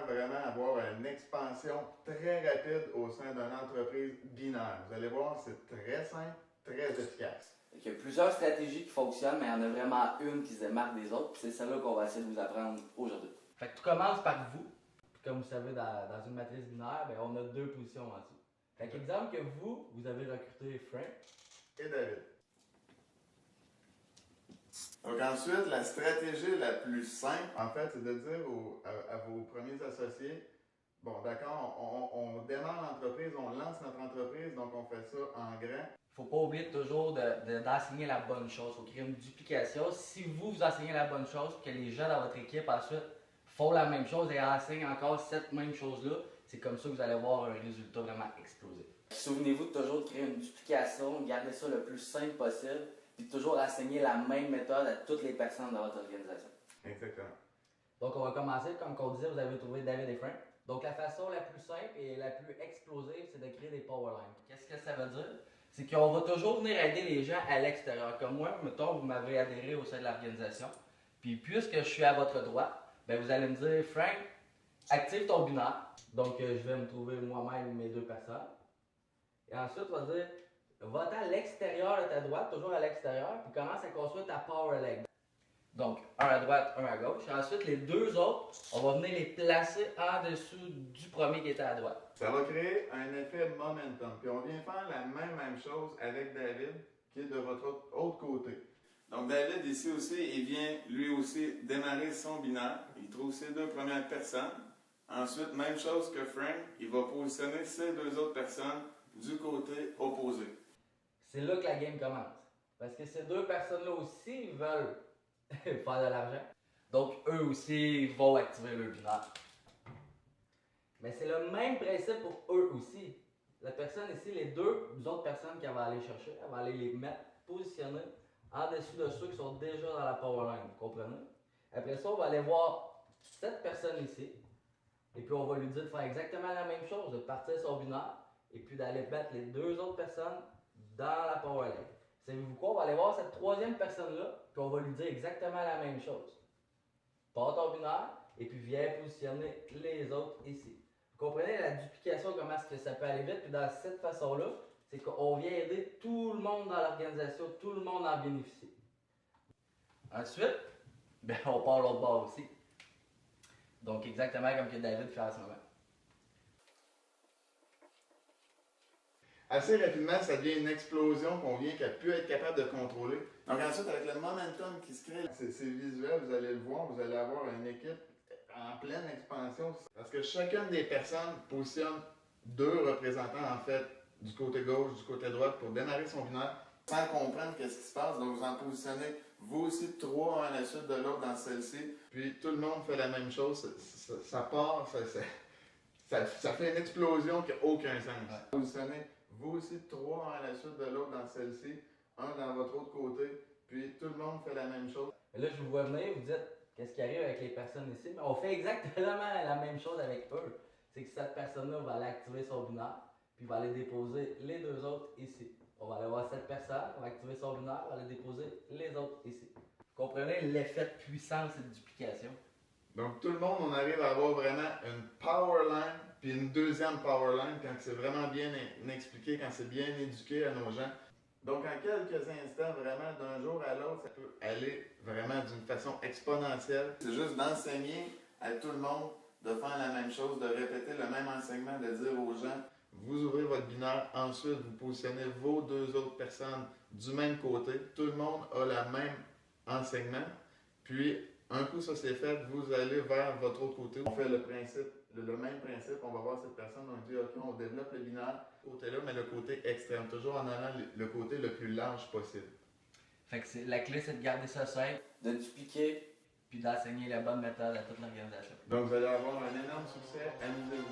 vraiment avoir une expansion très rapide au sein d'une entreprise binaire. Vous allez voir, c'est très simple, très efficace. Il y a plusieurs stratégies qui fonctionnent, mais il y en a vraiment une qui se démarque des autres. C'est celle-là qu'on va essayer de vous apprendre aujourd'hui. Fait que tout commence par vous. Comme vous savez, dans une matrice binaire, ben, on a deux positions en dessous. Fait qu'exemple que vous avez recruté Frank. Et David. Donc ensuite, la stratégie la plus simple, en fait, c'est de dire à vos premiers associés, bon d'accord, on démarre l'entreprise, on lance notre entreprise, donc on fait ça en grand. Faut pas oublier toujours d'enseigner la bonne chose. Faut créer une duplication. Si vous enseignez la bonne chose, que les gens dans votre équipe ensuite font la même chose et enseignent encore cette même chose-là, c'est comme ça que vous allez avoir un résultat vraiment explosif. Souvenez-vous de toujours de créer une duplication, garder ça le plus simple possible, puis toujours enseigner la même méthode à toutes les personnes dans votre organisation. Exactement. Donc, on va commencer. Comme on disait, vous avez trouvé David et Frank. Donc, la façon la plus simple et la plus explosive, c'est de créer des powerlines. Qu'est-ce que ça veut dire? C'est qu'on va toujours venir aider les gens à l'extérieur. Comme moi, mettons, vous m'avez adhéré au sein de l'organisation. Puis, puisque je suis à votre droite, ben, vous allez me dire, Frank, active ton binaire. Donc, je vais me trouver moi-même mes deux personnes. Et ensuite, on va dire, va-t'en à l'extérieur de ta droite, toujours à l'extérieur, puis commence à construire ta power leg. Donc, un à droite, un à gauche. Et ensuite, les deux autres, on va venir les placer en dessous du premier qui était à droite. Ça va créer un effet momentum. Puis on vient faire la même chose avec David, qui est de votre autre côté. Donc David, ici aussi, il vient lui aussi démarrer son binaire. Il trouve ses deux premières personnes. Ensuite, même chose que Frank, il va positionner ses deux autres personnes du côté opposé. C'est là que la game commence. Parce que ces deux personnes-là aussi veulent faire de l'argent. Donc, eux aussi vont activer leur binaire. Mais c'est le même principe pour eux aussi. La personne ici, les deux autres personnes qu'elle va aller chercher, elle va aller les mettre, positionner en dessous de ceux qui sont déjà dans la powerline. Vous comprenez? Après ça, on va aller voir cette personne ici. Et puis, on va lui dire de faire exactement la même chose, de partir son binaire et puis d'aller mettre les deux autres personnes dans la powerline. Savez-vous quoi? On va aller voir cette troisième personne-là, puis on va lui dire exactement la même chose. Pars ton binaire, et puis viens positionner les autres ici. Vous comprenez la duplication, comment est-ce que ça peut aller vite? Puis dans cette façon-là, c'est qu'on vient aider tout le monde dans l'organisation, tout le monde en bénéficie. Ensuite, ben, on part l'autre bord aussi. Donc exactement comme que David fait en ce moment. Assez rapidement, ça devient une explosion qu'on vient qu'à plus être capable de contrôler. Donc ensuite, avec le momentum qui se crée, c'est visuel, vous allez le voir, vous allez avoir une équipe en pleine expansion. Parce que chacune des personnes positionne deux représentants, en fait, du côté gauche, du côté droit, pour démarrer son binaire, sans comprendre qu'est-ce qui se passe. Donc vous en positionnez, vous aussi, trois à la suite de l'autre dans celle-ci. Puis tout le monde fait la même chose, ça part, ça fait une explosion qui n'a aucun sens. Ouais. Positionnez vous aussi trois à la suite de l'autre dans celle-ci, un dans votre autre côté, puis tout le monde fait la même chose. Et là, je vous vois venir, vous dites, qu'est-ce qui arrive avec les personnes ici? Mais on fait exactement la même chose avec eux. C'est que cette personne-là va aller activer son binaire, puis va aller déposer les deux autres ici. On va aller voir cette personne, on va activer son binaire, on va aller déposer les autres ici. Vous comprenez l'effet de puissance et de duplication? Donc tout le monde, on arrive à avoir vraiment une power line, puis une deuxième power line quand c'est vraiment bien expliqué, quand c'est bien éduqué à nos gens. Donc en quelques instants, vraiment d'un jour à l'autre, ça peut aller vraiment d'une façon exponentielle. C'est juste d'enseigner à tout le monde de faire la même chose, de répéter le même enseignement, de dire aux gens, vous ouvrez votre binaire, ensuite vous positionnez vos deux autres personnes du même côté. Tout le monde a le même enseignement, puis un coup ça c'est fait, vous allez vers votre autre côté. On fait le même principe, on va voir cette personne, on dit ok, on développe le binaire, côté-là, mais le côté extrême, toujours en allant le côté le plus large possible. Fait que la clé c'est de garder ça simple, De dupliquer, puis d'enseigner la bonne méthode à toute l'organisation. Donc vous allez avoir un énorme succès, amusez-vous.